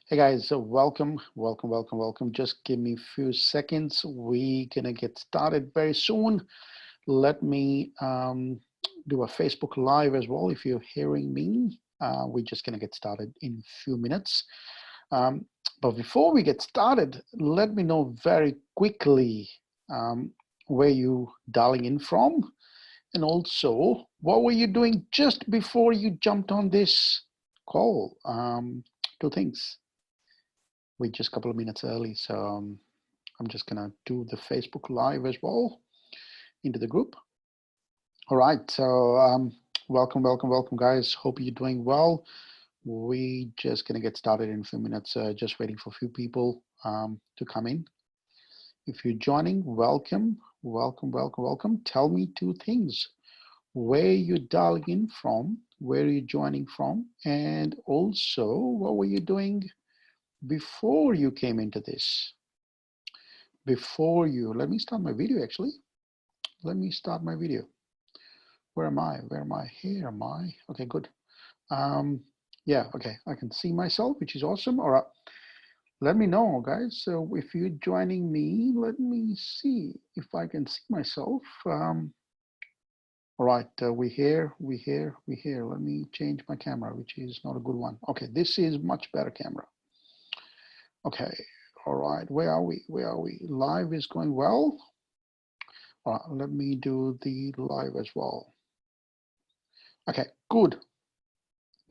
Hey guys, so welcome. Just give me a few seconds. We're gonna get started very soon. Let me do a Facebook Live as well. If you're hearing me, we're just gonna get started in a few minutes. Um, but before we get started, let me know very quickly where you dialing in from, and also what were you doing just before you jumped on this call. Two things. We're just a couple of minutes early, so I'm just gonna do the Facebook Live as well into the group. All right, so welcome, guys. Hope you're doing well. We just gonna get started in a few minutes. Just waiting for a few people to come in. If you're joining, welcome. Tell me two things: where you dialing in from, where you joining from, and also what were you doing before you came into this. Let me start my video actually. Let me start my video. Where am I? Here am I. Okay, good. Yeah, okay, I can see myself, which is awesome. All right, let me know, guys. So if you're joining me, let me see if I can see myself. All right, we're here. Let me change my camera, which is not a good one. Okay, this is much better camera. Okay, all right, where are we? Live is going well. All right, let me do the live as well. Okay, good.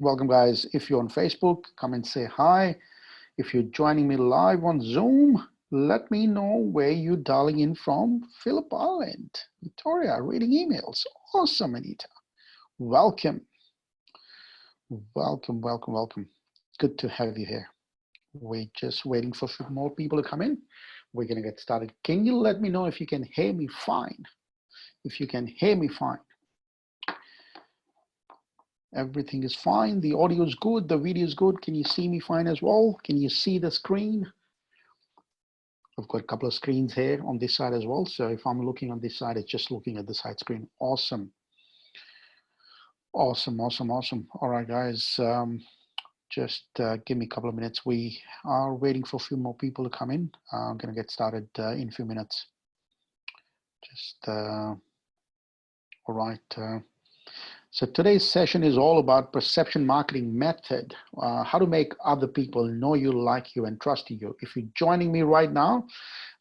Welcome, guys. If you're on Facebook, come and say hi. If you're joining me live on Zoom, let me know where you're dialing in from. Phillip Island, Victoria, reading emails. Awesome, Anita. Welcome. Good to have you here. We're just waiting for a few more people to come in. We're going to get started. Can you let me know if you can hear me fine? If you can hear me fine. Everything is fine. The audio is good. The video is good. Can you see me fine as well? Can you see the screen? I've got a couple of screens here on this side as well. So if I'm looking on this side, it's just looking at the side screen. Awesome. All right, guys. Just give me a couple of minutes. We are waiting for a few more people to come in. I'm going to get started in a few minutes. Just, all right. So today's session is all about perception marketing method, how to make other people know you, like you, and trust you. If you're joining me right now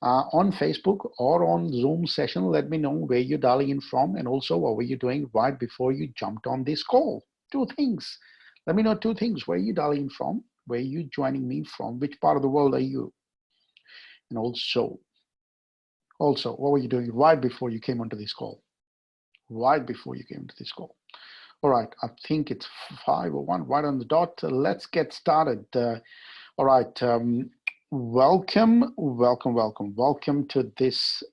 on Facebook or on Zoom session, let me know where you're dialing in from and also what were you doing right before you jumped on this call. Two things. Let me know two things. Where you dialing in from? Where you joining me from? Which part of the world are you? And also, what were you doing right before you came onto this call? Right before you came into this call. All right, I think it's 5:01, right on the dot. Let's get started. All right, welcome to this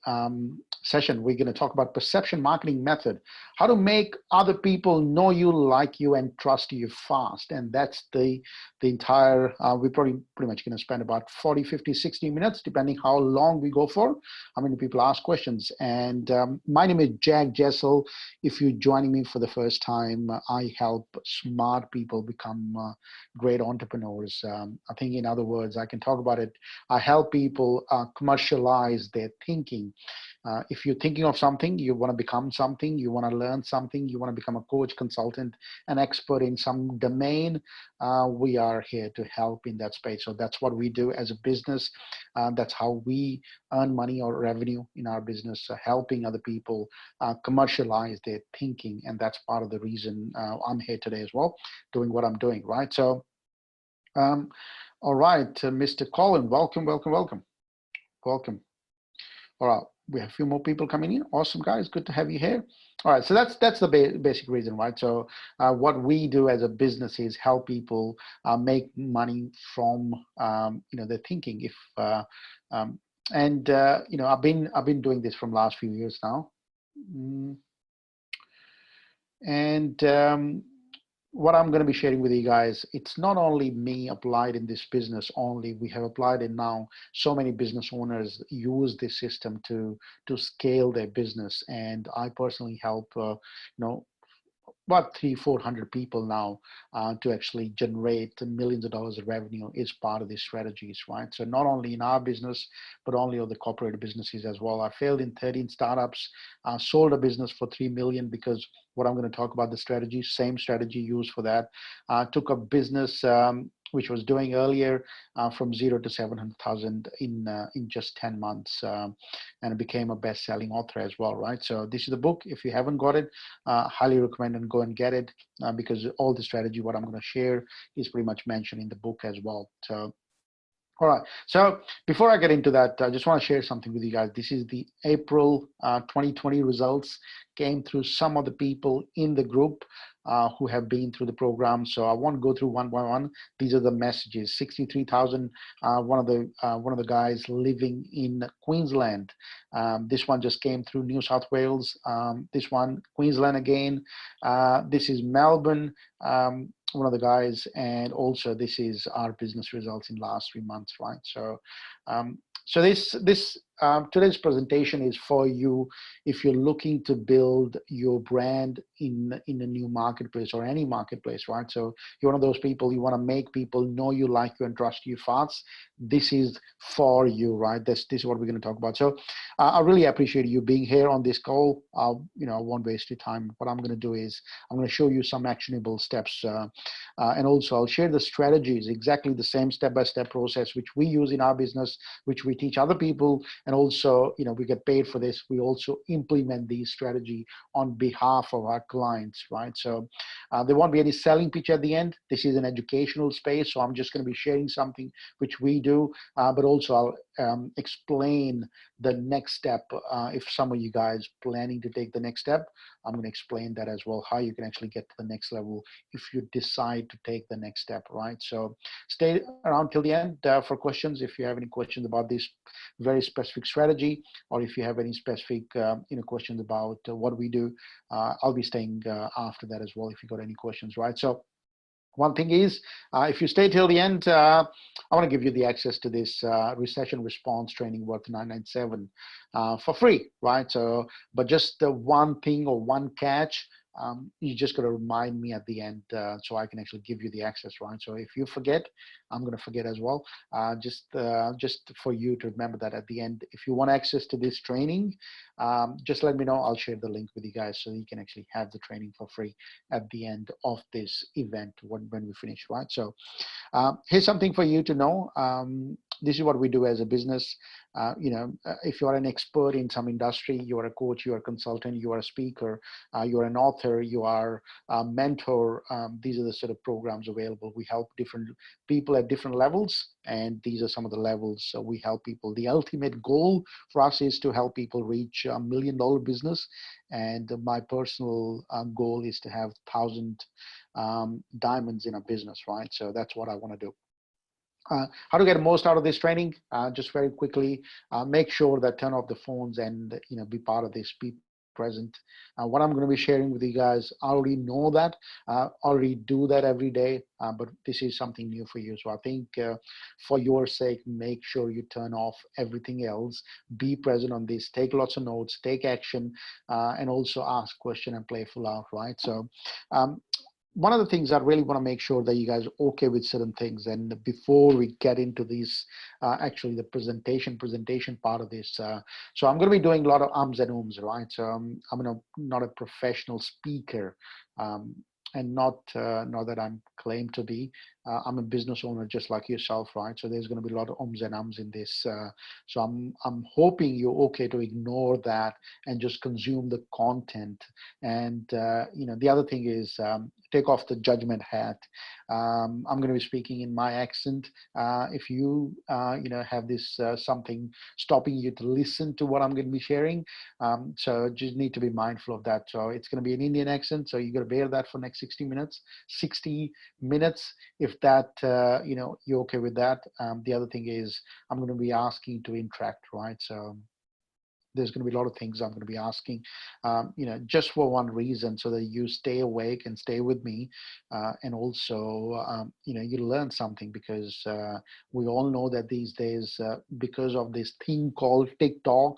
session. We're going to talk about perception marketing method, how to make other people know you, like you, and trust you fast. And that's the entire, we're pretty much going to spend about 40, 50, 60 minutes, depending how long we go for, how many people ask questions. And my name is Jag Jassel. If you're joining me for the first time, I help smart people become great entrepreneurs. I think, in other words, I can talk about it. I help people commercialize their thinking. If you're thinking of something, you want to become something, you want to learn something, you want to become a coach, consultant, an expert in some domain, we are here to help in that space. So that's what we do as a business. That's how we earn money or revenue in our business, helping other people commercialize their thinking. And that's part of the reason I'm here today as well, doing what I'm doing, right? So, all right, Mr. Colin, welcome. All right, we have a few more people coming in. Awesome, guys, good to have you here. All right, so that's the basic reason, right? So what we do as a business is help people make money from their thinking. If I've been doing this from last few years now. And what I'm going to be sharing with you guys, it's not only me applied in this business only. We have applied it now. So many business owners use this system to scale their business, and I personally help about 300-400 people now to actually generate millions of dollars of revenue is part of these strategies, right? So not only in our business, but only of the corporate businesses as well. I failed in 13 startups, sold a business for 3 million because what I'm going to talk about the strategy, same strategy used for that. Took a business which was doing earlier from 0 to 700,000 in just 10 months, and it became a best-selling author as well, right? So this is the book. If you haven't got it, highly recommend and go and get it because all the strategy what I'm going to share is pretty much mentioned in the book as well. So all right, so before I get into that, I just want to share something with you guys. This is the April 2020 results. Came through some of the people in the group who have been through the program. So I won't go through one by one. These are the messages. 63,000. One of the guys living in Queensland. This one just came through New South Wales. This one Queensland again. This is Melbourne. One of the guys, and also this is our business results in last 3 months, right? So today's presentation is for you if you're looking to build your brand in a new marketplace or any marketplace, right? So you're one of those people, you want to make people know you, like you, and trust you fast. This is for you, right? This is what we're going to talk about. So I really appreciate you being here on this call. I won't waste your time. What I'm going to do is I'm going to show you some actionable steps, and also I'll share the strategies, exactly the same step-by-step process which we use in our business, which we teach other people, and also we get paid for this. We also implement these strategy on behalf of our clients, right? So there won't be any selling pitch at the end. This is an educational space, so I'm just going to be sharing something which we do, but also I'll explain the next step. If some of you guys planning to take the next step, I'm going to explain that as well, how you can actually get to the next level if you decide to take the next step, right? So stay around till the end for questions. If you have any questions about this very specific strategy, or if you have any specific questions about what we do, I'll be staying after that as well if you got any questions, right? So one thing is, if you stay till the end, I want to give you the access to this recession response training worth $997 for free, right? So, but just the one thing or one catch, you just got to remind me at the end so I can actually give you the access, right? So if you forget, I'm going to forget as well. Just for you to remember that at the end, if you want access to this training, just let me know. I'll share the link with you guys so you can actually have the training for free at the end of this event when we finish, right? So here's something for you to know. This is what we do as a business. If you are an expert in some industry, you are a coach, you are a consultant, you are a speaker, you are an author, you are a mentor. These are the sort of programs available. We help different people at different levels, and these are some of the levels. So we help people. The ultimate goal for us is to help people reach $1 million business, and my personal goal is to have 1,000 diamonds in a business, right? So that's what I want to do. How to get the most out of this training? Just very quickly, make sure that turn off the phones and be part of this. Be present. What I'm going to be sharing with you guys, I already know that, already do that every day, but this is something new for you. So I think for your sake, make sure you turn off everything else. Be present on this. Take lots of notes. Take action, and also ask question and playful out. Right. So. One of the things I really want to make sure that you guys are okay with certain things, and before we get into these, actually the presentation part of this, so I'm going to be doing a lot of ums and ums, right? So I'm not a professional speaker, and not that I'm claimed to be. I'm a business owner just like yourself, right? So there's going to be a lot of ums and ums in this. So I'm hoping you're okay to ignore that and just consume the content. And the other thing is take off the judgment hat. I'm going to be speaking in my accent. If you have this something stopping you to listen to what I'm going to be sharing, so just need to be mindful of that. So it's going to be an Indian accent, so you got to bear that for next 60 minutes. If that you're okay with that. The other thing is I'm going to be asking to interact, right? So there's going to be a lot of things I'm going to be asking, just for one reason, so that you stay awake and stay with me, and also, you learn something, because we all know that these days, because of this thing called TikTok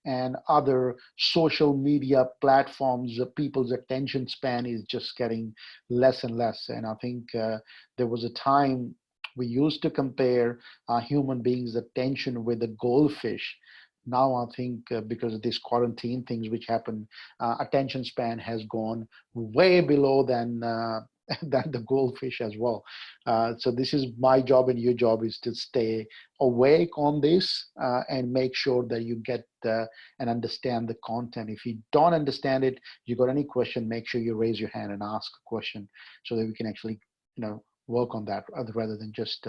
and other social media platforms, people's attention span is just getting less and less. And I think there was a time we used to compare human beings' attention with a goldfish. Now I think because of this quarantine things which happen, attention span has gone way below than than the goldfish as well. So this is my job and your job is to stay awake on this, and make sure that you get and understand the content. If you don't understand it, you got any question, make sure you raise your hand and ask a question, so that we can actually work on that, rather than just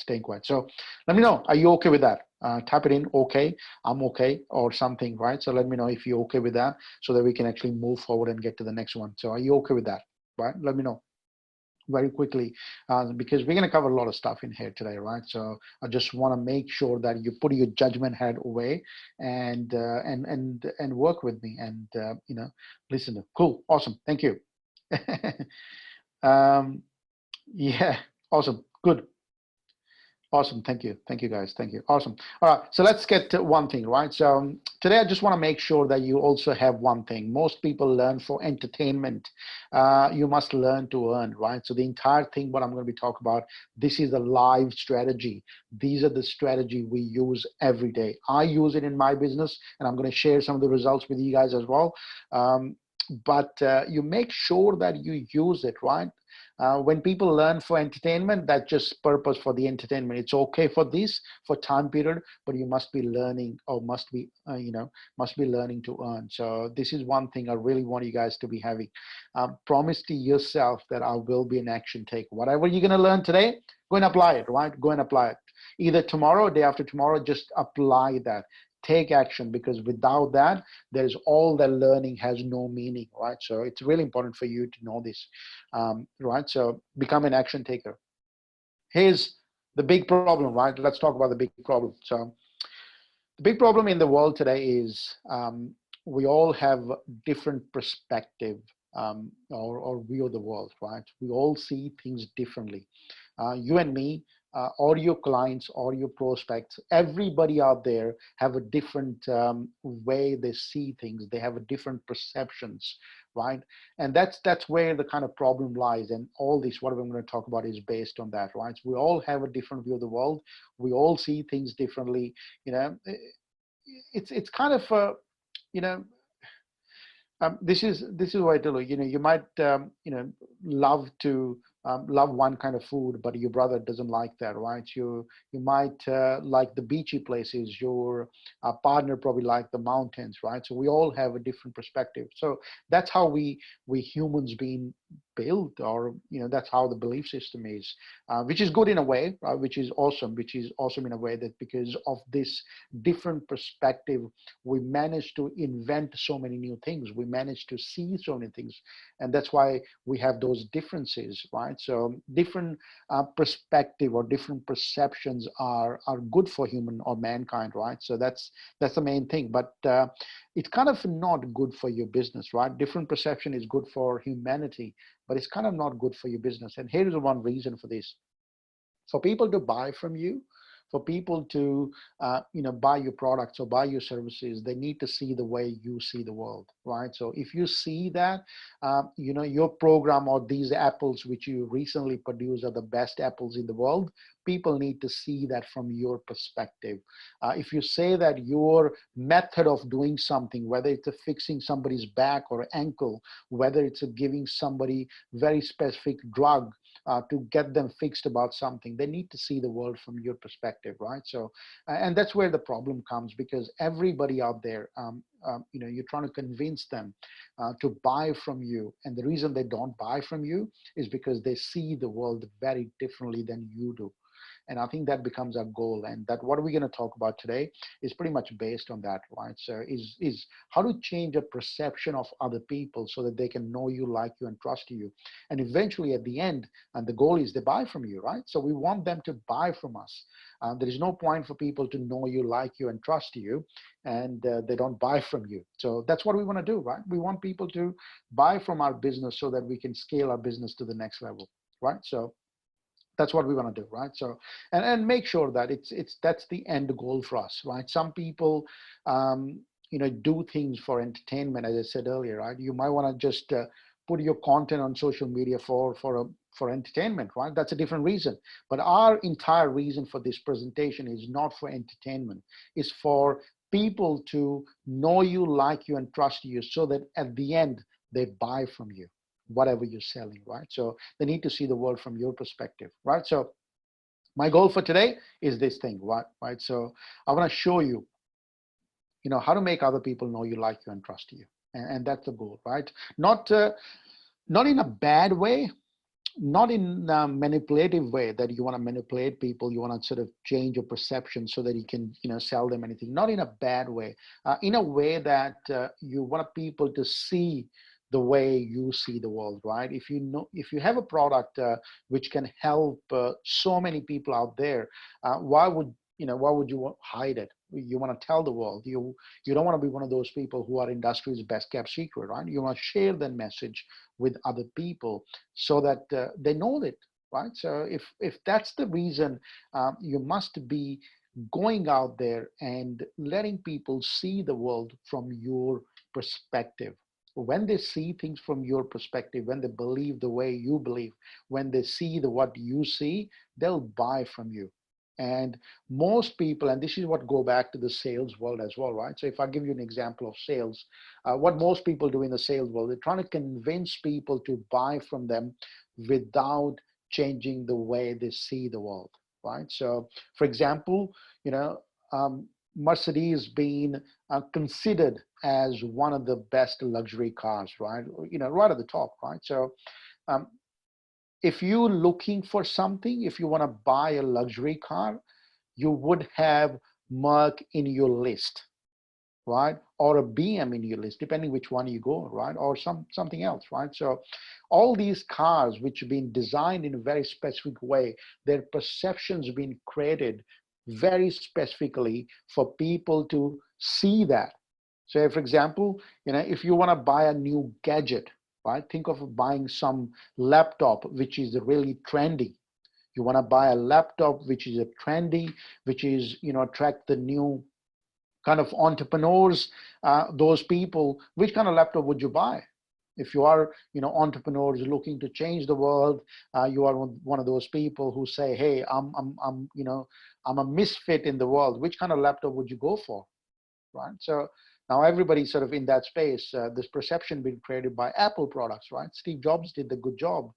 staying quiet. So let me know, are you okay with that? Type it in, okay, I'm okay, or something, right? So let me know if you're okay with that, so that we can actually move forward and get to the next one. So are you okay with that, right? Let me know very quickly, because we're going to cover a lot of stuff in here today, right? So I just want to make sure that you put your judgment head away, and work with me, and listen. Cool, awesome, thank you. um, yeah, awesome, good. Awesome. Thank you guys. Thank you. Awesome. All right. So let's get to one thing, right? So today I just want to make sure that you also have one thing. Most people learn for entertainment. You must learn to earn, right? So the entire thing, what I'm going to be talking about, this is a live strategy. These are the strategy we use every day. I use it in my business, and I'm going to share some of the results with you guys as well. But you make sure that you use it, right? When people learn for entertainment, that's just purpose for the entertainment. It's okay for this, for time period, but you must be learning, or must be learning to earn. So this is one thing I really want you guys to be having. Promise to yourself that I will be an action taker. Whatever you're going to learn today, go and apply it, right? Go and apply it. Either tomorrow, day after tomorrow, just apply that. Take action, because without that, there's all that learning has no meaning, right? So it's really important for you to know this, right? So become an action taker. Here's the big problem, right? Let's talk about the big problem. So the big problem in the world today is, we all have different perspective, or view of the world, right? We all see things differently. You and me, or your clients, or your prospects, everybody out there have a different way they see things. They have a different perceptions, right? And that's where the kind of problem lies. And all this, what I'm going to talk about, is based on that, right? So we all have a different view of the world. We all see things differently. It's kind of you know this is what I tell you. You might love to love one kind of food, but your brother doesn't like that, right? You might like the beachy places. Your partner probably like the mountains, right? So we all have a different perspective. So that's how we humans being built, or that's how the belief system is, which is good in a way, which is awesome in a way, that because of this different perspective, we manage to invent so many new things. We manage to see so many things, and that's why we have those differences, right? So different perspective or different perceptions are good for human or mankind, right? So that's the main thing. But it's kind of not good for your business, right? Different perception is good for humanity, but it's kind of not good for your business. And here is one reason for this. For people to buy from you, for people to buy your products or buy your services, they need to see the way you see the world, right? So if you see that your program or these apples which you recently produced are the best apples in the world, people need to see that from your perspective. If you say that your method of doing something, whether it's a fixing somebody's back or ankle, whether it's a giving somebody very specific drug to get them fixed about something, they need to see the world from your perspective, right? So, and that's where the problem comes, because everybody out there, you're trying to convince them to buy from you, and the reason they don't buy from you is because they see the world very differently than you do. And I think that becomes our goal. And that what we're going to talk about today is pretty much based on that, right? So is how to change a perception of other people so that they can know you, like you, and trust you. And eventually at the end, and the goal is they buy from you, right? So we want them to buy from us. There is no point for people to know you, like you, and trust you, and they don't buy from you. So that's what we want to do, right? We want people to buy from our business so that we can scale our business to the next level, right? So that's what we want to do, right? So and make sure that it's that's the end goal for us, right? Some people do things for entertainment, as I said earlier, right? You might want to just put your content on social media for entertainment, right? That's a different reason. But our entire reason for this presentation is not for entertainment. It's for people to know you, like you, and trust you, so that at the end they buy from you whatever you're selling, right? So they need to see the world from your perspective, right? So my goal for today is this thing, right? So I want to show you, how to make other people know you, like you, and trust you, and that's the goal, right? Not in a bad way, not in a manipulative way that you want to manipulate people, you want to sort of change your perception so that you can sell them anything. Not in a bad way, in a way that you want people to see the way you see the world, right? If you have a product which can help so many people out there, why would you hide it? You want to tell the world. You don't want to be one of those people who are industry's best kept secret, right? You want to share that message with other people so that they know it, right? So if that's the reason, you must be going out there and letting people see the world from your perspective. When they see things from your perspective, when they believe the way you believe, when they see what you see, they'll buy from you. And most people, and this is what go back to the sales world as well, right? So if I give you an example of sales, what most people do in the sales world, they're trying to convince people to buy from them without changing the way they see the world, right? So for example, Mercedes being considered as one of the best luxury cars, right? Right at the top, right? So um, if you're looking for something, if you want to buy a luxury car, you would have Merc in your list, right? Or a BM in your list, depending which one you go, right? Or something else, right? So all these cars which have been designed in a very specific way, their perceptions have been created very specifically for people to see that. So for example, if you want to buy a new gadget, right? Think of buying some laptop which is really trendy. You want to buy a laptop which is a trendy, which is attract the new kind of entrepreneurs, those people. Which kind of laptop would you buy? If you are entrepreneurs looking to change the world, you are one of those people who say, hey, I'm a misfit in the world. Which kind of laptop would you go for, right? So now everybody's sort of in that space. This perception being created by Apple products, right? Steve Jobs did the good job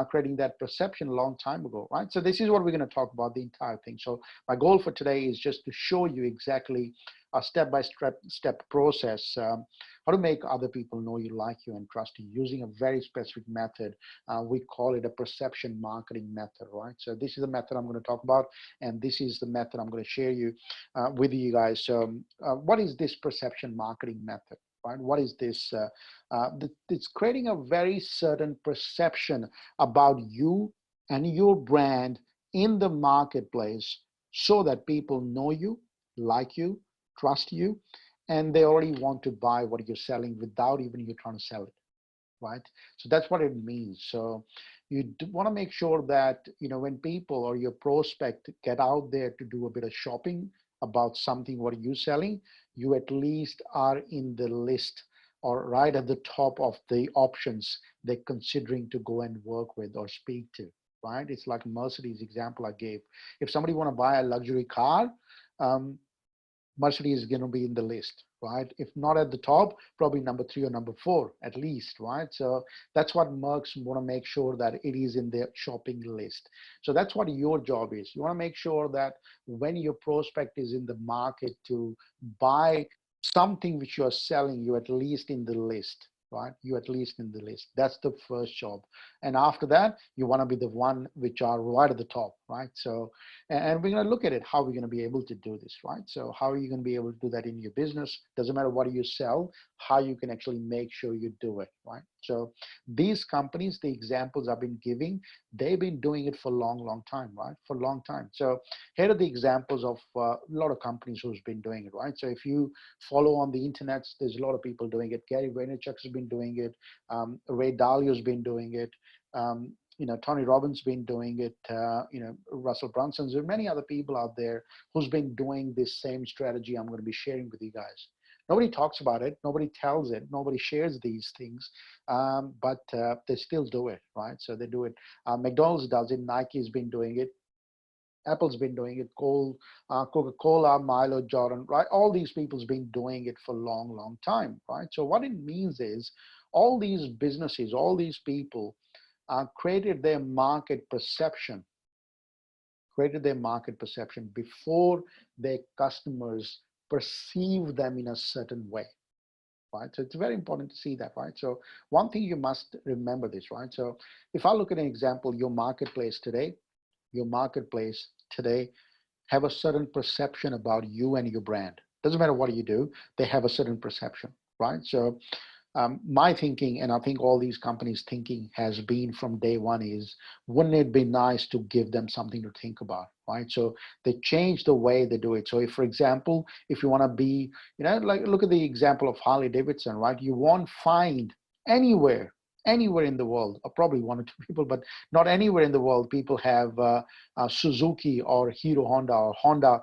creating that perception a long time ago, right? So this is what we're going to talk about, the entire thing. So my goal for today is just to show you exactly a step-by-step process, how to make other people know you, like you, and trust you using a very specific method. We call it a perception marketing method, right? So this is the method I'm going to talk about, and this is the method I'm going to share with you guys. So what is this perception marketing method, right? What is this? It's creating a very certain perception about you and your brand in the marketplace so that people know you, like you, trust you, and they already want to buy what you're selling without even you trying to sell it, right? So that's what it means. So you want to make sure that when people or your prospect get out there to do a bit of shopping about something what you're selling, you at least are in the list or right at the top of the options they're considering to go and work with or speak to, right? It's like Mercedes example I gave. If somebody want to buy a luxury car, Mercedes is going to be in the list, right? If not at the top, probably number 3 or number 4 at least, right? So that's what Mercs want to make sure that it is in their shopping list. So that's what your job is. You want to make sure that when your prospect is in the market to buy something which you're selling, you're at least in the list, right? You at least in the list. That's the first job. And after that, you want to be the one which are right at the top, right? So, and we're going to look at it, how we're going to be able to do this, right? So how are you going to be able to do that in your business? Doesn't matter what you sell, how you can actually make sure you do it, right? So these companies, the examples I've been giving, they've been doing it for a long, long time, right? For a long time. So here are the examples of a lot of companies who's been doing it, right? So if you follow on the internet, there's a lot of people doing it. Gary Vaynerchuk has been doing it. Ray Dalio's been doing it. Tony Robbins been doing it. Russell Brunson's. There are many other people out there who's been doing this same strategy I'm going to be sharing with you guys. Nobody talks about it. Nobody tells it. Nobody shares these things, but they still do it, right? So they do it. McDonald's does it. Nike's been doing it. Apple's been doing it. Coca-Cola, Milo, Jordan, right? All these people's been doing it for a long, long time, right? So what it means is all these businesses, all these people created their market perception before their customers perceive them in a certain way, right? So it's very important to see that, right? So one thing you must remember this, right? So if I look at an example, your marketplace today have a certain perception about you and your brand. Doesn't matter what you do, they have a certain perception, right? So my thinking, and I think all these companies' thinking has been from day one is, wouldn't it be nice to give them something to think about, right? So they change the way they do it. So if, for example, if you want to be, like look at the example of Harley Davidson, right? You won't find anywhere in the world, or probably one or two people, but not anywhere in the world, people have Suzuki or Hero Honda or Honda,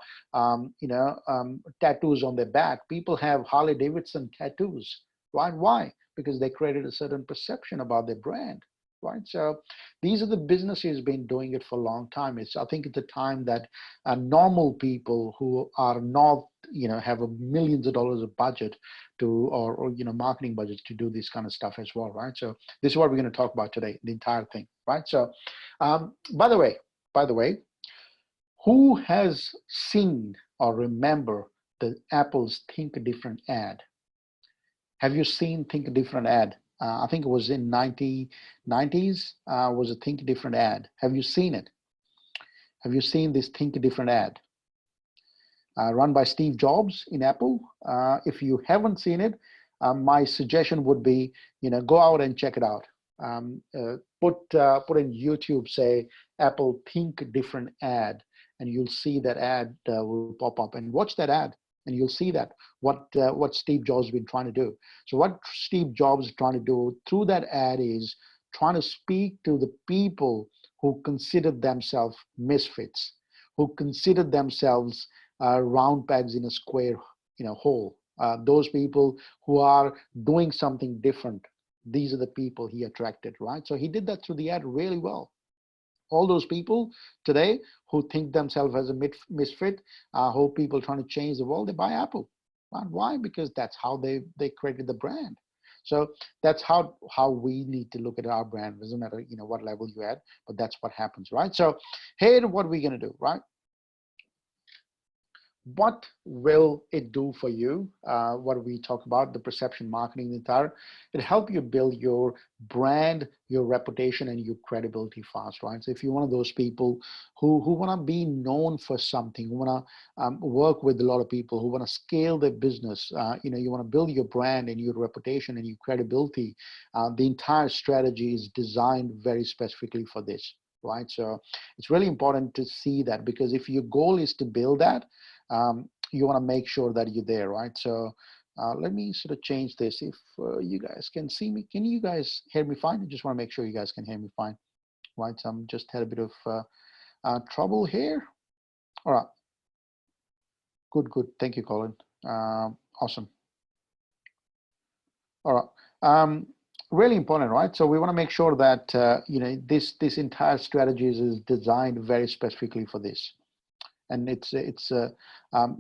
tattoos on their back. People have Harley Davidson tattoos. Right? Why? Because they created a certain perception about their brand, right? So these are the businesses been doing it for a long time. I think it's the time that normal people who are not, have millions of dollars of budget to, or marketing budgets to do this kind of stuff as well, right? So this is what we're going to talk about today, the entire thing, right? So, by the way, who has seen or remember the Apple's Think Different ad? Have you seen Think Different ad? I think it was in 90s, was a Think Different ad. Have you seen it? Have you seen this Think Different ad? Run by Steve Jobs in Apple. If you haven't seen it, my suggestion would be, go out and check it out. Put in YouTube, say Apple Think Different ad, and you'll see that ad will pop up, and watch that ad. And you'll see that what Steve Jobs has been trying to do. So what Steve Jobs is trying to do through that ad is trying to speak to the people who consider themselves misfits, who consider themselves round pegs in a square, hole. Those people who are doing something different. These are the people he attracted, right? So he did that through the ad really well. All those people today who think themselves as a misfit, who people trying to change the world, they buy Apple. Right? Why? Because that's how they created the brand. So that's how we need to look at our brand. It doesn't matter, what level you're at, but that's what happens, right? So here, what are we going to do, right? What will it do for you? What we talk about, the perception marketing entire, it help you build your brand, your reputation, and your credibility fast, right? So if you're one of those people who want to be known for something, who want to work with a lot of people, who want to scale their business, you want to build your brand and your reputation and your credibility, the entire strategy is designed very specifically for this, right? So it's really important to see that, because if your goal is to build that, you want to make sure that you're there, right? So let me sort of change this. If you guys can see me, can you guys hear me fine? I just want to make sure you guys can hear me fine, right? So I'm just had a bit of trouble here. All right, good. Thank you, Colin. Awesome. All right. Really important, right? So we want to make sure that this entire strategy is designed very specifically for this. And it's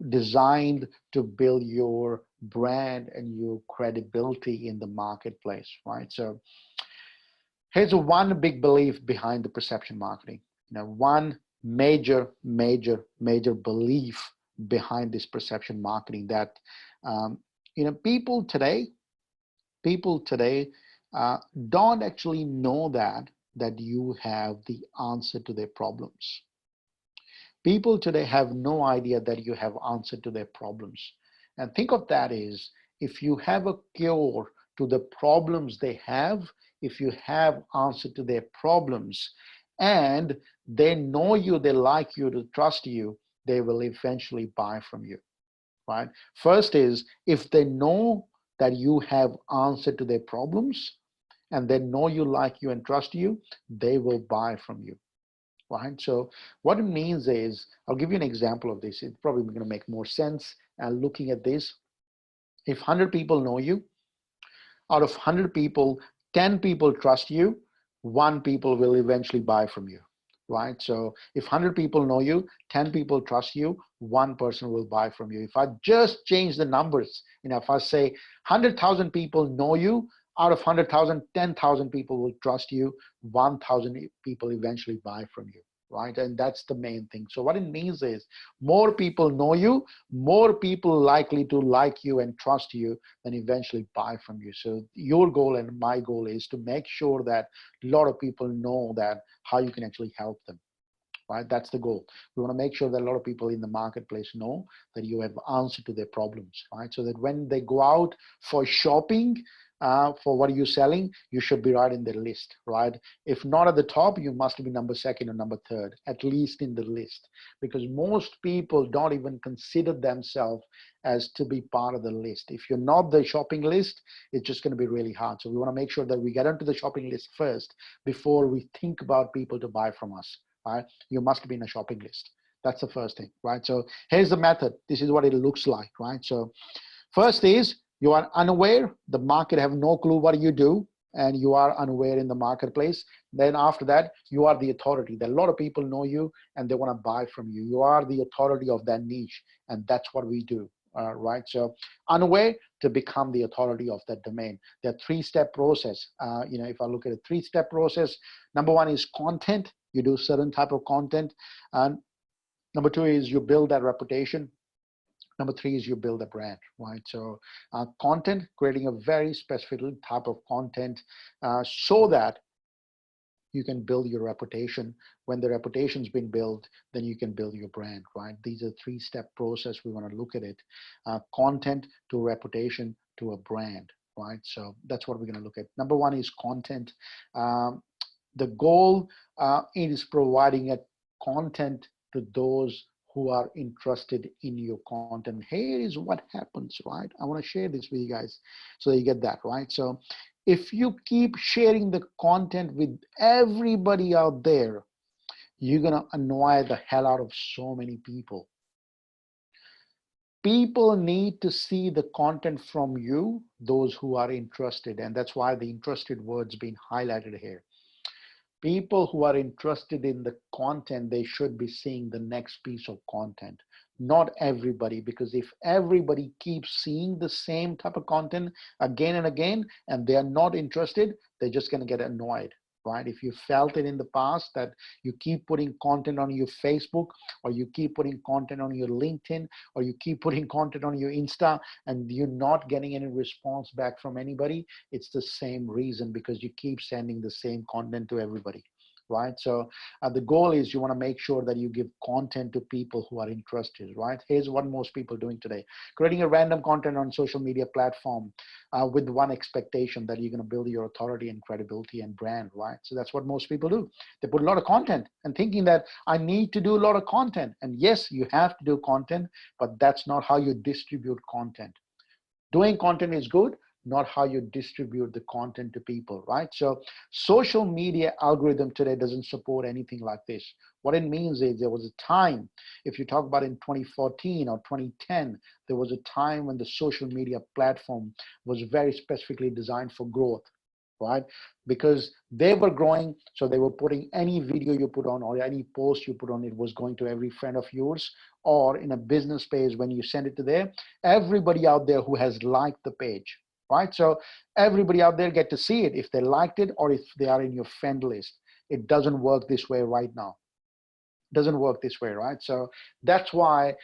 designed to build your brand and your credibility in the marketplace, right? So here's one big belief behind the perception marketing. One major belief behind this perception marketing, that people today, People today don't actually know that you have the answer to their problems. People today have no idea that you have answer to their problems. And think of that is, if you have a cure to the problems they have, if you have answer to their problems, and they know you, they like you, to trust you, they will eventually buy from you, right? First is, if they know that you have answer to their problems and they know you, like you, and trust you, they will buy from you, right? So what it means is, I'll give you an example of this. It's probably going to make more sense looking at this. If 100 people know you, out of 100 people, 10 people trust you, one people will eventually buy from you, right? So if 100 people know you, 10 people trust you, one person will buy from you. If I just change the numbers, if I say 100,000 people know you, out of 100,000, 10,000 people will trust you, 1,000 people eventually buy from you, right? And that's the main thing. So what it means is, more people know you, more people likely to like you and trust you, then eventually buy from you. So your goal and my goal is to make sure that a lot of people know that how you can actually help them, right? That's the goal. We want to make sure that a lot of people in the marketplace know that you have answer to their problems, right? So that when they go out for shopping, for what you're selling, you should be right in the list, right? If not at the top, you must be number second or number third, at least in the list, because most people don't even consider themselves as to be part of the list. If you're not the shopping list, it's just going to be really hard. So we want to make sure that we get onto the shopping list first before we think about people to buy from us, right? You must be in a shopping list. That's the first thing, right? So here's the method. This is what it looks like, right? So first is, you are unaware, the market have no clue what you do, and you are unaware in the marketplace. Then after that, you are the authority. That a lot of people know you and they want to buy from you. You are the authority of that niche, and that's what we do, right? So unaware to become the authority of that domain. The three-step process. If I look at a three-step process, number one is content. You do certain type of content. And number two is you build that reputation. Number three is you build a brand, right? So content, creating a very specific type of content so that you can build your reputation. When the reputation's been built, then you can build your brand, right? These are three-step process. We want to look at it. Content to reputation to a brand, right? So that's what we're going to look at. Number one is content. The goal is providing a content to those who are interested in your content. Here is what happens, right? I want to share this with you guys so you get that, right? So if you keep sharing the content with everybody out there, you're going to annoy the hell out of so many people. People need to see the content from you, those who are interested, and that's why the interested word's been highlighted here. People who are interested in the content, they should be seeing the next piece of content. Not everybody, because if everybody keeps seeing the same type of content again and again, and they are not interested, they're just going to get annoyed, right? If you felt it in the past that you keep putting content on your Facebook, or you keep putting content on your LinkedIn, or you keep putting content on your Insta, and you're not getting any response back from anybody, it's the same reason, because you keep sending the same content to everybody, right? So the goal is you want to make sure that you give content to people who are interested, right? Here's what most people are doing today: creating a random content on social media platform with one expectation that you're going to build your authority and credibility and brand, right? So that's what most people do. They put a lot of content and thinking that I need to do a lot of content. And yes, you have to do content, but that's not how you distribute content. Doing content is good, not how you distribute the content to people, right? So social media algorithm today doesn't support anything like this. What it means is, there was a time, if you talk about in 2014 or 2010, there was a time when the social media platform was very specifically designed for growth, right? Because they were growing, so they were putting any video you put on or any post you put on, it was going to every friend of yours, or in a business page, when you send it to there, everybody out there who has liked the page, right? So everybody out there get to see it if they liked it or if they are in your friend list. It doesn't work this way right now. Doesn't work this way, right? So that's why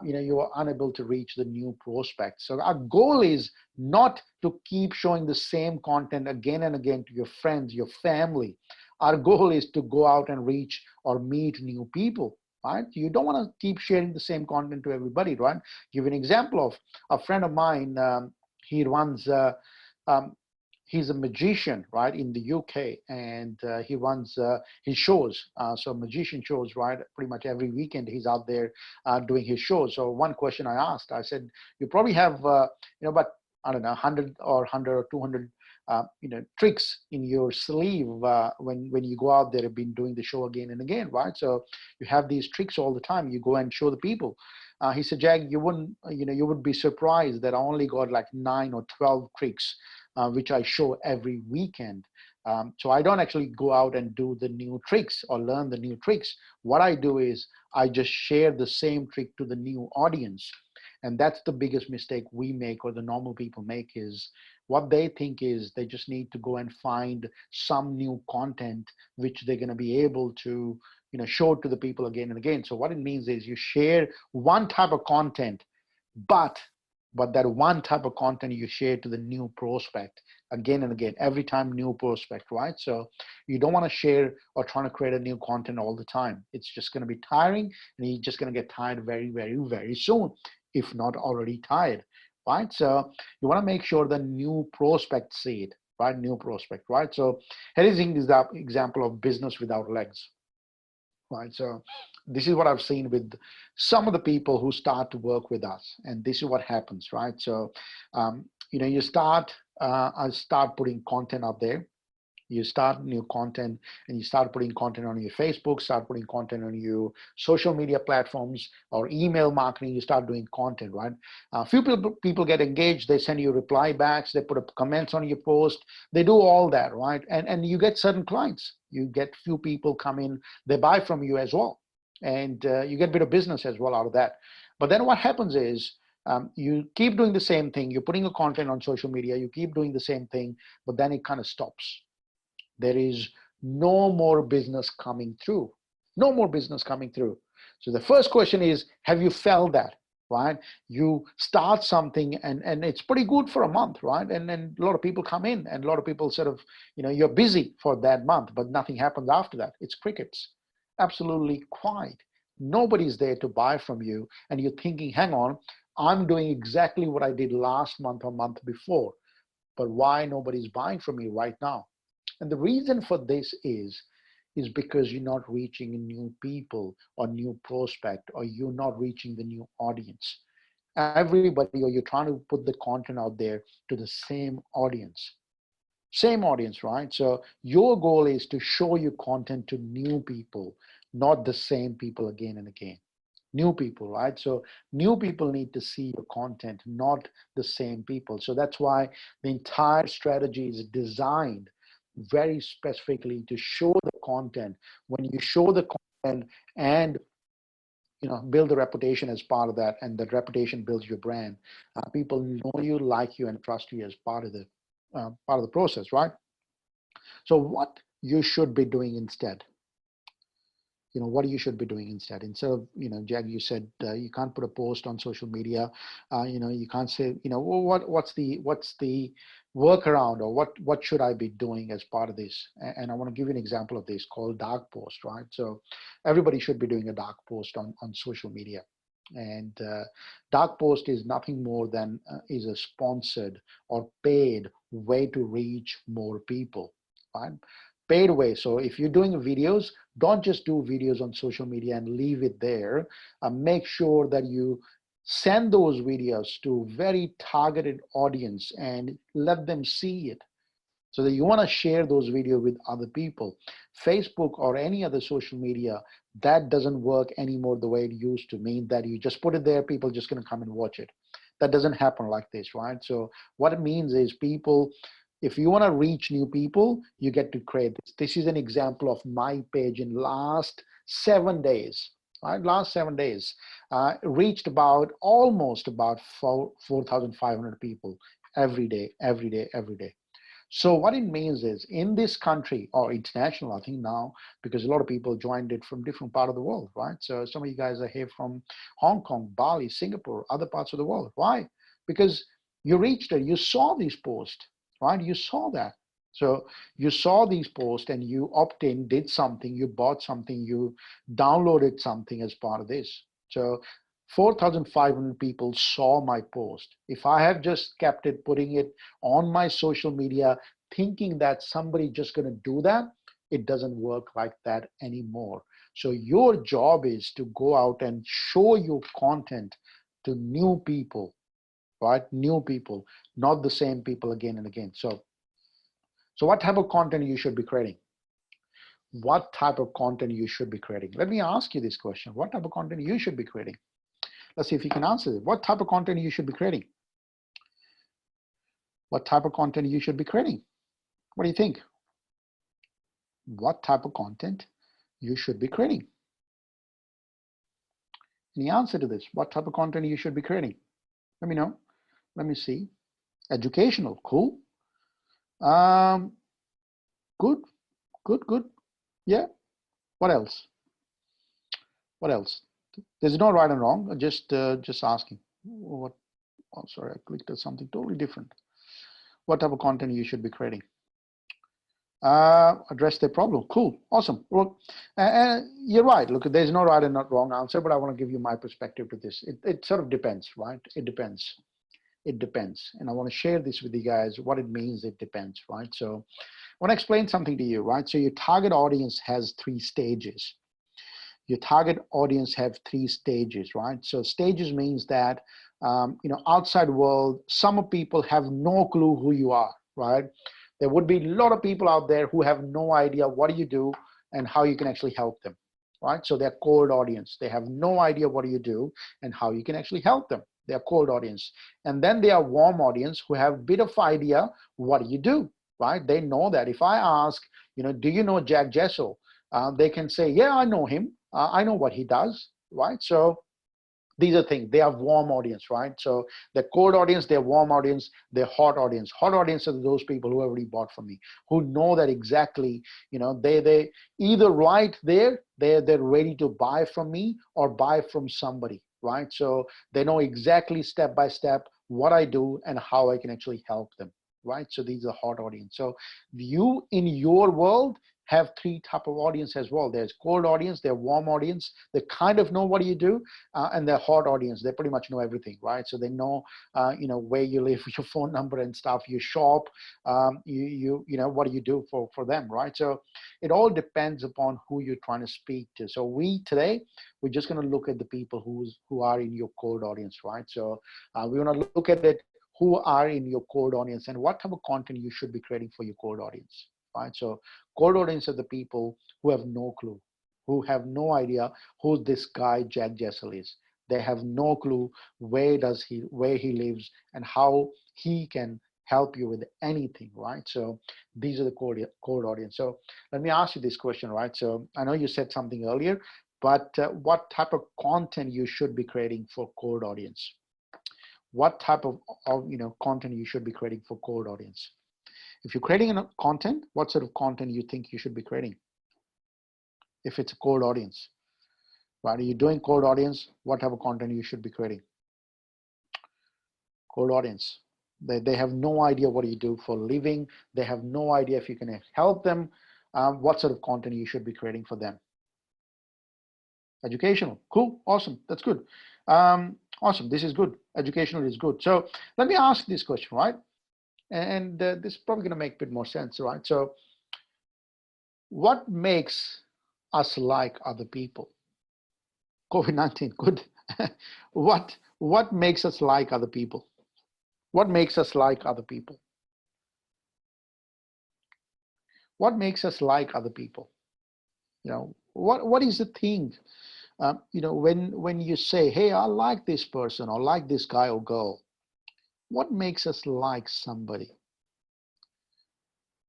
you are unable to reach the new prospects. So our goal is not to keep showing the same content again and again to your friends, your family. Our goal is to go out and reach or meet new people, right? You don't want to keep sharing the same content to everybody, right? Give an example of a friend of mine. He runs um, he's a magician, right, in the UK, and he runs his shows. So magician shows, right? Pretty much every weekend he's out there doing his shows. So one question I asked, I said, you probably have, about, I don't know, 100 or 200, tricks in your sleeve when you go out there and been doing the show again and again, right? So you have these tricks all the time. You go and show the people. He said, Jag, you would be surprised that I only got like 9 or 12 tricks which I show every weekend. So I don't actually go out and do the new tricks or learn the new tricks. What I do is I just share the same trick to the new audience. And that's the biggest mistake we make, or the normal people make, is what they think is they just need to go and find some new content which they're going to be able to show to the people again and again. So what it means is you share one type of content, but that one type of content you share to the new prospect again and again, every time new prospect, right? So you don't want to share or trying to create a new content all the time. It's just going to be tiring, and you're just going to get tired very, very, very soon, if not already tired, right? So you want to make sure the new prospect see it, right? New prospect, right? So here is an example of business without legs, right? So this is what I've seen with some of the people who start to work with us, and this is what happens, right? So you start I start putting content up there. You start new content, and you start putting content on your Facebook, start putting content on your social media platforms or email marketing. You start doing content, right? A few people get engaged. They send you reply backs. They put up comments on your post. They do all that, right? And you get certain clients. You get few people come in. They buy from you as well, and you get a bit of business as well out of that. But then what happens is you keep doing the same thing. You're putting a content on social media. You keep doing the same thing, but then it kind of stops. There is no more business coming through. No more business coming through. So the first question is, have you felt that, right? You start something and it's pretty good for a month, right? And then a lot of people come in, and a lot of people sort of, you're busy for that month, but nothing happens after that. It's crickets, absolutely quiet. Nobody's there to buy from you. And you're thinking, hang on, I'm doing exactly what I did last month or month before, but why nobody's buying from me right now? And the reason for this is because you're not reaching new people or new prospect, or you're not reaching the new audience. Everybody, or you're trying to put the content out there to the same audience. Same audience, right? So your goal is to show your content to new people, not the same people again and again. New people, right? So new people need to see your content, not the same people. So that's why the entire strategy is designed very specifically to show the content. When you show the content and build the reputation as part of that, and that reputation builds your brand, people know you, like you, and trust you as part of the process, right? So what you should be doing instead, what you should be doing instead of, Jag, you said you can't put a post on social media. You can't say, what's the workaround, or what should I be doing as part of this? And I want to give you an example of this called dark post, right? So everybody should be doing a dark post on social media. And dark post is nothing more than is a sponsored or paid way to reach more people, right? Paid way. So if you're doing videos, don't just do videos on social media and leave it there. Make sure that you send those videos to very targeted audience and let them see it, so that you want to share those videos with other people. Facebook or any other social media, that doesn't work anymore the way it used to, mean that you just put it there, people just going to come and watch it. That doesn't happen like this, right? So what it means is, people, if you want to reach new people, you get to create this. This is an example of my page in last 7 days. Right, last 7 days, reached almost about 4,500 people every day. So what it means is in this country or international, I think now, because a lot of people joined it from different part of the world, right? So some of you guys are here from Hong Kong, Bali, Singapore, other parts of the world. Why? Because you reached it, you saw these posts, right? You saw that. So you saw these posts and you opt in, did something, you bought something, you downloaded something as part of this. So 4,500 people saw my post. If I have just kept it, putting it on my social media, thinking that somebody just going to do that, it doesn't work like that anymore. So your job is to go out and show your content to new people, right? New people, not the same people again and again. So what type of content you should be creating? What type of content you should be creating? Let me ask you this question. What type of content you should be creating? Let's see if you can answer it. What type of content you should be creating? What type of content you should be creating? What do you think? What type of content you should be creating? Any answer to this? What type of content you should be creating? Let me know. Let me see. Educational, cool. Good, good. Yeah. What else? What else? There's no right and wrong. Just asking. What? Oh, sorry, I clicked on something totally different. What type of content you should be creating? Address their problem. Cool, awesome. Well, you're right. Look, there's no right and not wrong answer, but I want to give you my perspective to this. It sort of depends, right? It depends. It depends, and I want to share this with you guys. What it means, it depends, right? So, I want to explain something to you, right? So, your target audience has 3 stages. Your target audience have 3 stages, right? So stages means that, outside world, some people have no clue who you are, right? There would be a lot of people out there who have no idea what do you do and how you can actually help them, right? So they're cold audience. They have no idea what do you do and how you can actually help them. They're cold audience. And then they are warm audience who have a bit of idea what do you do, right? They know that if I ask, do you know Jag Jassel? They can say, yeah, I know him. I know what he does, right? So these are things. They are warm audience, right? So they're cold audience, they're warm audience, they're hot audience. Hot audience are those people who already bought from me, who know that exactly, they either right there, they're ready to buy from me or buy from somebody, right? So they know exactly step by step what I do and how I can actually help them, right? So these are hot audience. So you in your world have 3 type of audience as well. There's cold audience, they're warm audience, they kind of know what you do, and they're hot audience. They pretty much know everything, right? So they know, where you live, your phone number and stuff, you shop, what do you do for them, right? So it all depends upon who you're trying to speak to. So today, we're just going to look at the people who are in your cold audience, right? So we want to look at it, who are in your cold audience and what type of content you should be creating for your cold audience, right? So cold audience are the people who have no clue, who have no idea who this guy Jag Jassel is. They have no clue where he lives and how he can help you with anything, right? So these are the cold audience. So let me ask you this question, right? So I know you said something earlier, but what type of content you should be creating for cold audience? What type of content you should be creating for cold audience? If you're creating content, what sort of content you think you should be creating? If it's a cold audience, right? Are you doing cold audience? What type of content you should be creating? Cold audience. They have no idea what you do for a living. They have no idea if you can help them. What sort of content you should be creating for them? Educational. Cool. Awesome. That's good. Awesome. This is good. Educational is good. So let me ask this question, right? And this is probably going to make a bit more sense, right? So what makes us like other people? COVID-19, good. what makes us like other people? What makes us like other people? What makes us like other people? What is the thing? When you say, hey, I like this person or like this guy or girl, what makes us like somebody?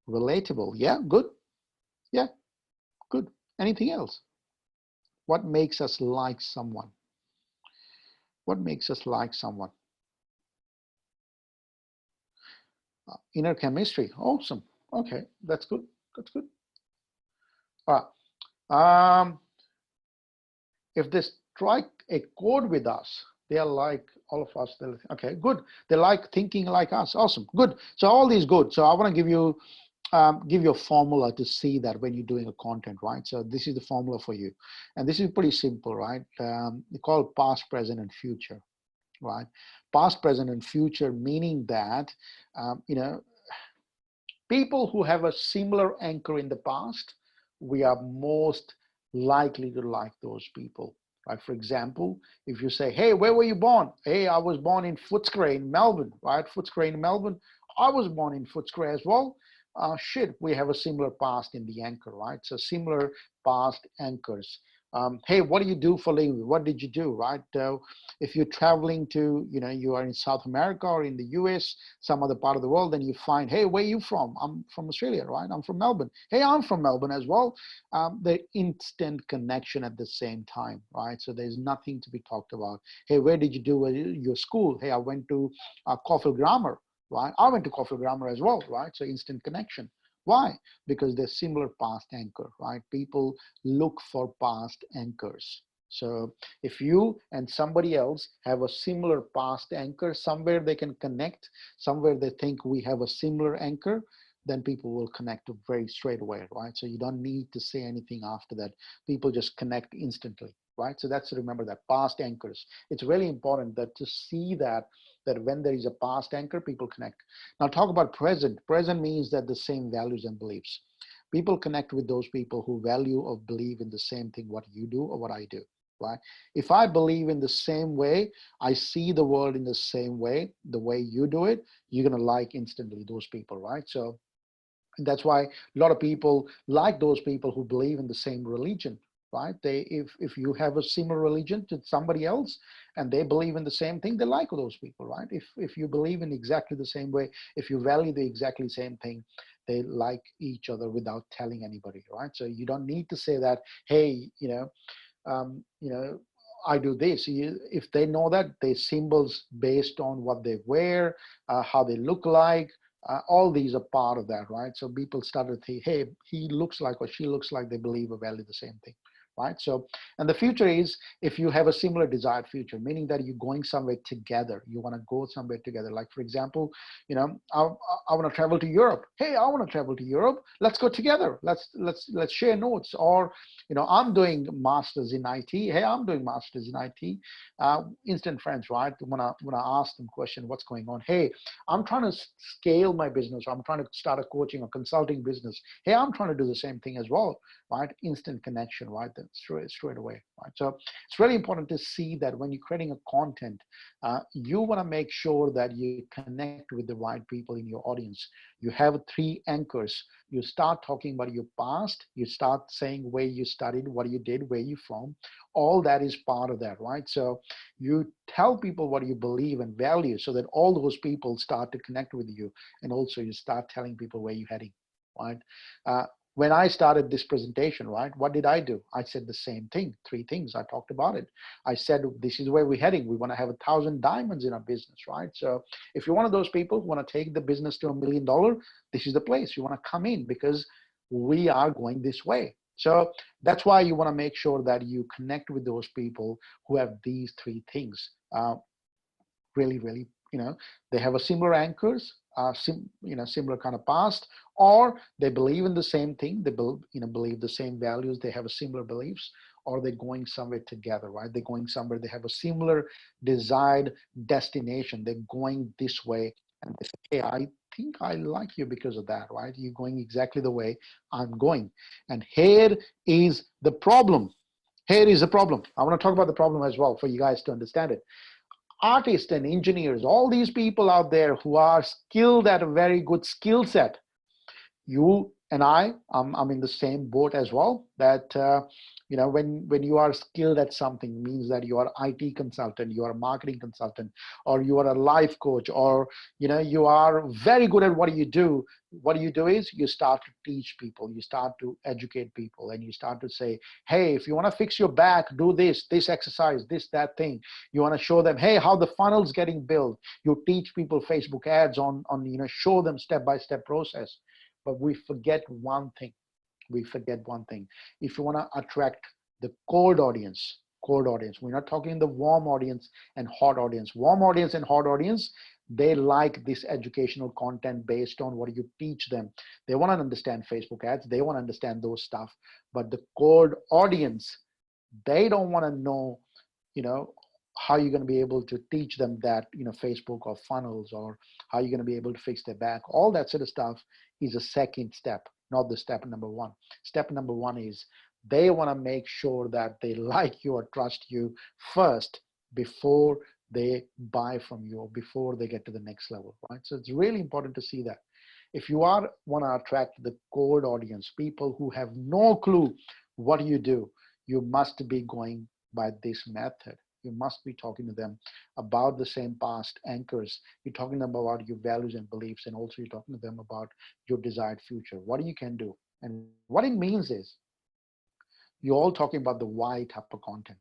Relatable, yeah, good. Yeah, good. Anything else? What makes us like someone? What makes us like someone? Inner chemistry. Awesome. Okay, that's good. That's good. All right. If they strike a chord with us, they are like all of us. Okay, good. They like thinking like us. Awesome. Good. So all these good. So I want to give you a formula to see that when you're doing a content, right? So this is the formula for you, and this is pretty simple, right? We call it past, present, and future, right? Past, present, and future, meaning that people who have a similar anchor in the past, we are most likely to like those people. Right? For example, if you say, hey, where were you born? Hey, I was born in Footscray in Melbourne, right? Footscray in Melbourne. I was born in Footscray as well. Shit, we have a similar past in the anchor, right? So similar past anchors. Hey, what do you do for living? What did you do, right? If you're traveling to, you are in South America or in the US, some other part of the world, then you find, hey, where are you from? I'm from Australia, right? I'm from Melbourne. Hey, I'm from Melbourne as well. The instant connection at the same time, right? So there's nothing to be talked about. Hey, where did you do your school? Hey, I went to Caulfield Grammar, right? I went to Caulfield Grammar as well, right? So instant connection. Why? Because they're similar past anchor, right? People look for past anchors. So if you and somebody else have a similar past anchor, somewhere they can connect, somewhere they think we have a similar anchor, then people will connect very straight away, right? So you don't need to say anything after that. People just connect instantly, right? So that's, remember that, past anchors. It's really important that to see that when there is a past anchor, people connect. Now talk about present. Present means that the same values and beliefs. People connect with those people who value or believe in the same thing, what you do or what I do, right? If I believe in the same way, I see the world in the same way, the way you do it, you're gonna like instantly those people, right? So that's why a lot of people like those people who believe in the same religion, right? If you have a similar religion to somebody else and they believe in the same thing, they like those people, right? If you believe in exactly the same way, if you value the exactly same thing, they like each other without telling anybody, right? So you don't need to say that, hey, I do this. If they know that, they symbols based on what they wear, how they look like, all these are part of that, right? So people start to think, hey, he looks like or she looks like, they believe or value the same thing, right? So, and the future is if you have a similar desired future, meaning that you're going somewhere together, you want to go somewhere together. Like for example, I want to travel to Europe. Hey, I want to travel to Europe. Let's go together. Let's share notes. Or, I'm doing masters in IT. Hey, I'm doing masters in IT. Instant friends, right? When I ask them question, what's going on? Hey, I'm trying to scale my business. I'm trying to start a coaching or consulting business. Hey, I'm trying to do the same thing as well, right? Instant connection, right? Then straight away, right? So it's really important to see that when you're creating a content, you want to make sure that you connect with the right people in your audience. You have 3 anchors. You start talking about your past. You start saying where you studied, what you did, where you from. All that is part of that, right? So you tell people what you believe and value so that all those people start to connect with you. And also you start telling people where you're heading, right? When I started this presentation, right, what did I do? I said the same thing, 3 things. I talked about it. I said, this is where we're heading. We want to have 1,000 diamonds in our business, right? So if you're one of those people who want to take the business to $1 million, this is the place you want to come in, because we are going this way. So that's why you want to make sure that you connect with those people who have these 3 things. Really, they have a similar anchors, similar kind of past, or they believe in the same thing. They believe the same values. They have a similar beliefs, or they're going somewhere together, right? They're going somewhere. They have a similar desired destination. They're going this way, and they say, hey, I think I like you because of that, right? You're going exactly the way I'm going. And here is the problem. Here is the problem. I want to talk about the problem as well for you guys to understand it. Artists and engineers, all these people out there who are skilled at a very good skill set. You and I'm in the same boat as well, that When you are skilled at something, means that you are IT consultant, you are a marketing consultant, or you are a life coach, or you are very good at what you do. What you do is you start to teach people, you start to educate people, and you start to say, hey, if you want to fix your back, do this exercise, that thing. You want to show them, hey, how the funnel's getting built. You teach people Facebook ads on show them step-by-step process. But we forget one thing. If you want to attract the cold audience, we're not talking the warm audience and hot audience. Warm audience and hot audience, they like this educational content based on what you teach them. They want to understand Facebook ads, they want to understand those stuff. But the cold audience, they don't want to know how you're going to be able to teach them that Facebook or funnels, or how you're going to be able to fix their back. All that sort of stuff is a second step, not the step number one. Step number one is they want to make sure that they like you or trust you first before they buy from you, or before they get to the next level, right? So it's really important to see that. If you want to attract the cold audience, people who have no clue what you do, you must be going by this method. You must be talking to them about the same past anchors. You're talking to them about your values and beliefs, and also you're talking to them about your desired future, what you can do. And what it means is you're all talking about the why type of content.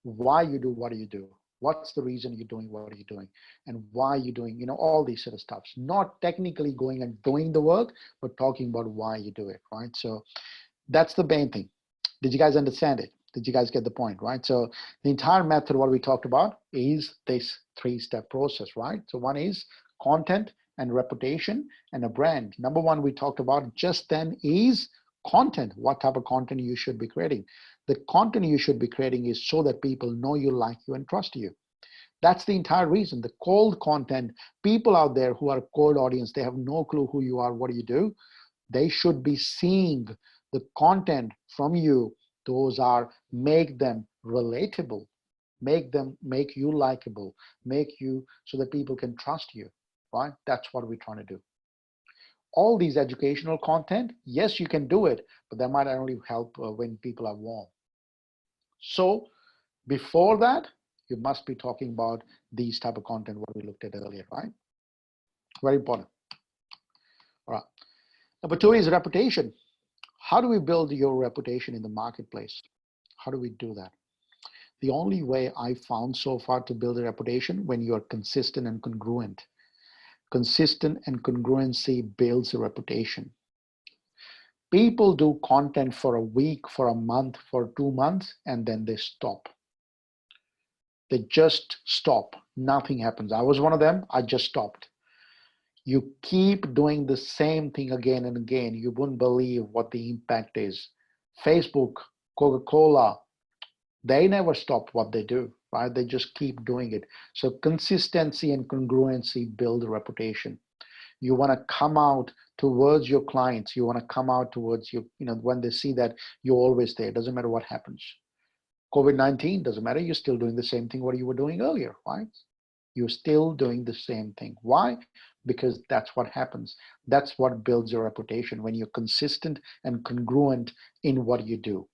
Why you do what you do. What's the reason you're doing what you're doing, and why you're doing, all these sort of stuffs. Not technically going and doing the work, but talking about why you do it, right? So that's the main thing. Did you guys understand it? Did you guys get the point, right? So the entire method, what we talked about, is this three-step process, right? So one is content and reputation and a brand. Number one, we talked about just then is content. What type of content you should be creating. The content you should be creating is so that people know you, like you, and trust you. That's the entire reason. The cold content, people out there who are a cold audience, they have no clue who you are, what do you do. They should be seeing the content from you. Those are make them relatable, make you likable, make you so that people can trust you, right? That's what we're trying to do. All these educational content, yes, you can do it, but that might only help when people are warm. So before that, you must be talking about these type of content, what we looked at earlier, right? Very important. All right. Number two is reputation. How do we build your reputation in the marketplace? How do we do that? The only way I found so far to build a reputation, when you are consistent and congruent. Consistent and congruency builds a reputation. People do content for a week, for a month, for 2 months, and then they stop. They just stop. Nothing happens. I was one of them. I just stopped. You keep doing the same thing again and again. You wouldn't believe what the impact is. Facebook, Coca-Cola, they never stop what they do, right? They just keep doing it. So consistency and congruency build a reputation. You want to come out towards your clients. You want to come out towards you, when they see that you're always there. It doesn't matter what happens. COVID-19, doesn't matter. You're still doing the same thing what you were doing earlier, right? You're still doing the same thing. Why? Because that's what happens. That's what builds your reputation, when you're consistent and congruent in what you do,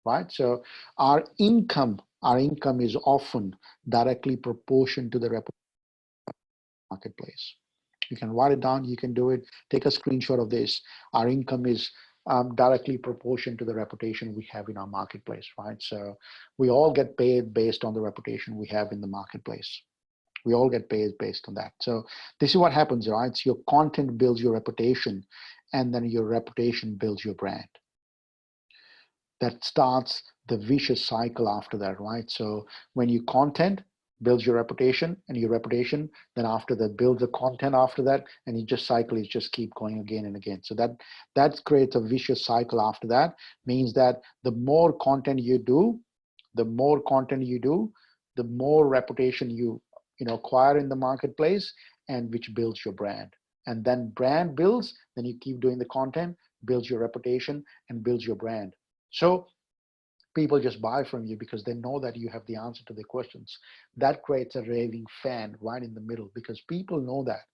right? So our income is often directly proportional to the reputation marketplace. You can write it down, you can do it, take a screenshot of this. Our income is directly proportional to the reputation we have in our marketplace, right? So we all get paid based on the reputation we have in the marketplace. We all get paid based on that. So this is what happens, right? So your content builds your reputation, and then your reputation builds your brand. That starts the vicious cycle after that, right? So when you content builds your reputation, and your reputation then after that builds the content after that, and you just cycle is just keep going again and again. So that creates a vicious cycle after that. Means that the more content you do, the more reputation you acquire in the marketplace, and which builds your brand. And then brand builds, then you keep doing the content, builds your reputation, and builds your brand. So people just buy from you because they know that you have the answer to their questions. That creates a raving fan right in the middle, because people know that.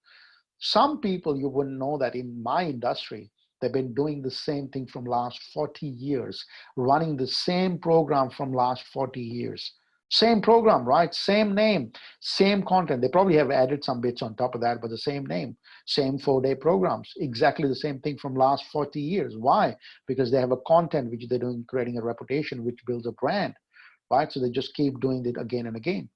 Some people, you wouldn't know that in my industry, They've been doing the same thing from last 40 years, running the same program from last 40 years. Same program, right? Same name, same content. They probably have added some bits on top of that, but the same name, same 4-day programs, exactly the same thing from last 40 years. Why? Because they have a content which they're doing, creating a reputation, which builds a brand, right? So they just keep doing it again and again.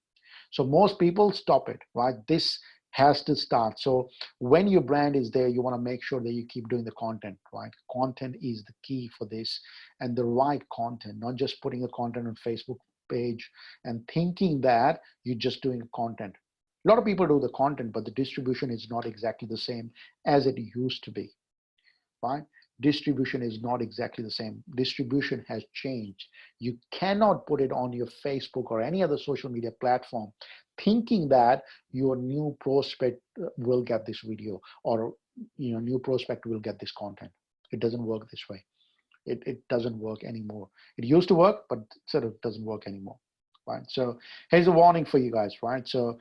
So most people stop it, right? This has to start. So when your brand is there, you want to make sure that you keep doing the content, right? Content is the key for this, and the right content, not just putting the content on Facebook page and thinking that you're just doing content. A lot of people do the content, but the distribution is not exactly the same as it used to be, right? Distribution is not exactly the same. Distribution has changed. You cannot put it on your Facebook or any other social media platform thinking that your new prospect will get this video, or new prospect will get this content. It doesn't work this way. It doesn't work anymore. It used to work, but sort of doesn't work anymore, right? So here's a warning for you guys, right? So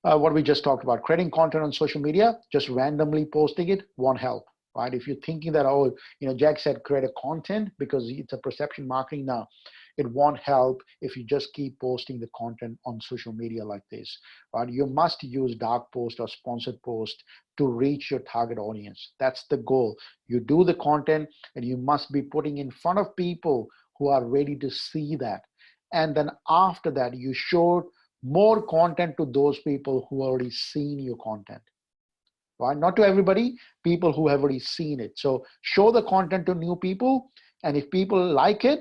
what we just talked about, creating content on social media, just randomly posting it won't help, right? If you're thinking that, oh, Jag said create a content because it's a perception marketing now, it won't help if you just keep posting the content on social media like this, right? You must use dark post or sponsored post to reach your target audience. That's the goal. You do the content and you must be putting in front of people who are ready to see that. And then after that, you show more content to those people who already seen your content, right? Not to everybody, people who have already seen it. So show the content to new people, and if people like it,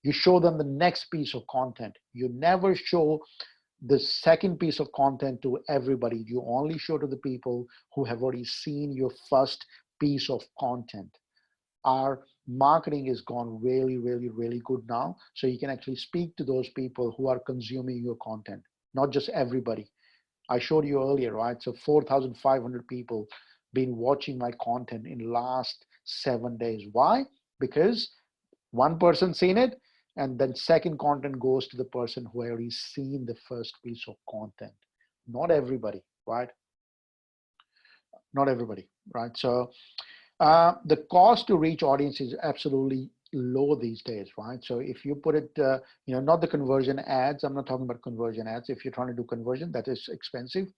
you show them the next piece of content. You never show the second piece of content to everybody. You only show to the people who have already seen your first piece of content. Our marketing has gone really, really, really good now. So you can actually speak to those people who are consuming your content, not just everybody. I showed you earlier, right? So 4,500 people been watching my content in the last 7 days. Why? Because one person seen it, and then second content goes to the person who already seen the first piece of content. Not everybody, right? Not everybody, right? So the cost to reach audience is absolutely low these days, right? So if you put it, not the conversion ads, I'm not talking about conversion ads. If you're trying to do conversion, that is expensive.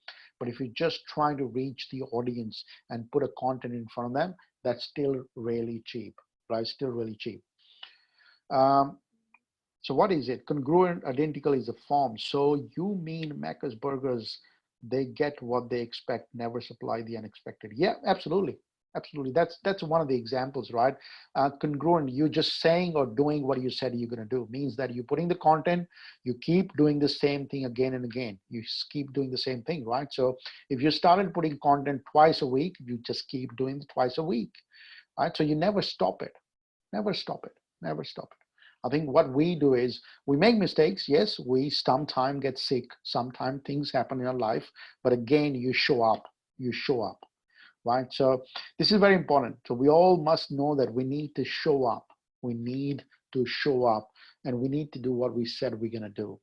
But if you're just trying to reach the audience and put a content in front of them, that's still really cheap, right? Still really cheap. So what is it? Congruent, identical is a form. So you mean Macca's Burgers, they get what they expect, never supply the unexpected. Yeah, absolutely. Absolutely. That's one of the examples, right? Congruent, you just saying or doing what you said you're going to do means that you're putting the content, you keep doing the same thing again and again. You keep doing the same thing, right? So if you started putting content twice a week, you just keep doing it twice a week, right? So you never stop it. Never stop it. Never stop it. I think what we do is we make mistakes. Yes, we sometimes get sick. Sometimes things happen in our life. But again, you show up. You show up, right? So this is very important. So we all must know that we need to show up. We need to show up. And we need to do what we said we're going to do,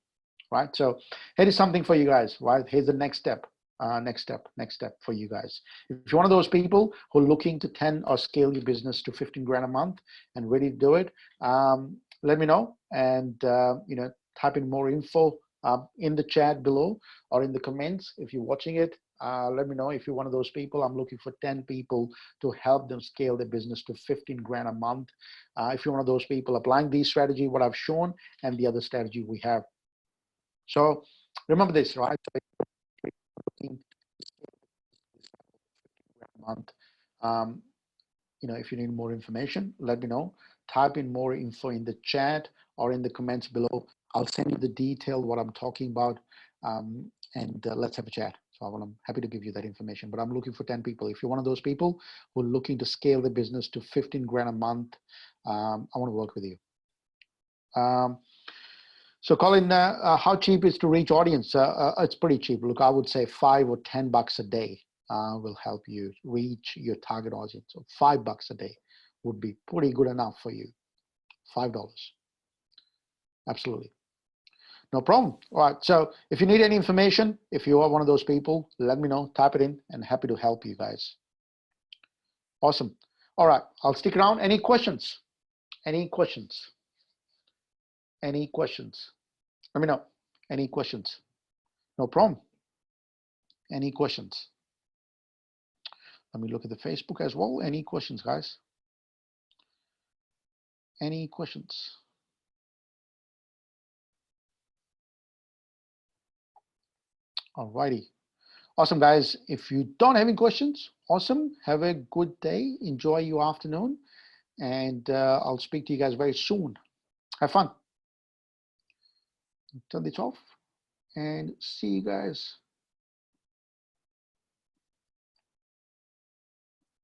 right? So here is something for you guys, right? Here's the next step. Next step for you guys. If you're one of those people who are looking to 10 or scale your business to 15 grand a month and ready to do it, let me know, and type in more info in the chat below or in the comments if you're watching it. Let me know if you're one of those people. I'm looking for 10 people to help them scale their business to 15 grand a month. If you're one of those people applying these strategy, what I've shown, and the other strategy we have. So remember this, right? Month. If you need more information, let me know. Type in more info in the chat or in the comments below. I'll send you the detail what I'm talking about, and let's have a chat. So I'm happy to give you that information. But I'm looking for 10 people. If you're one of those people who are looking to scale the business to 15 grand a month, I want to work with you. So Colin, how cheap is to reach audience? It's pretty cheap. Look, I would say $5 or $10 a day will help you reach your target audience. So $5 a day would be pretty good enough for you. $5. Absolutely. No problem. All right. So if you need any information, if you are one of those people, let me know, type it in, and happy to help you guys. Awesome. All right, I'll stick around. Any questions? Any questions? Any questions? Let me know. Any questions? No problem. Any questions? Let me look at the Facebook as well. Any questions, guys? Any questions? All righty. Awesome, guys. If you don't have any questions, awesome. Have a good day. Enjoy your afternoon. And I'll speak to you guys very soon. Have fun. Turn this off and see you guys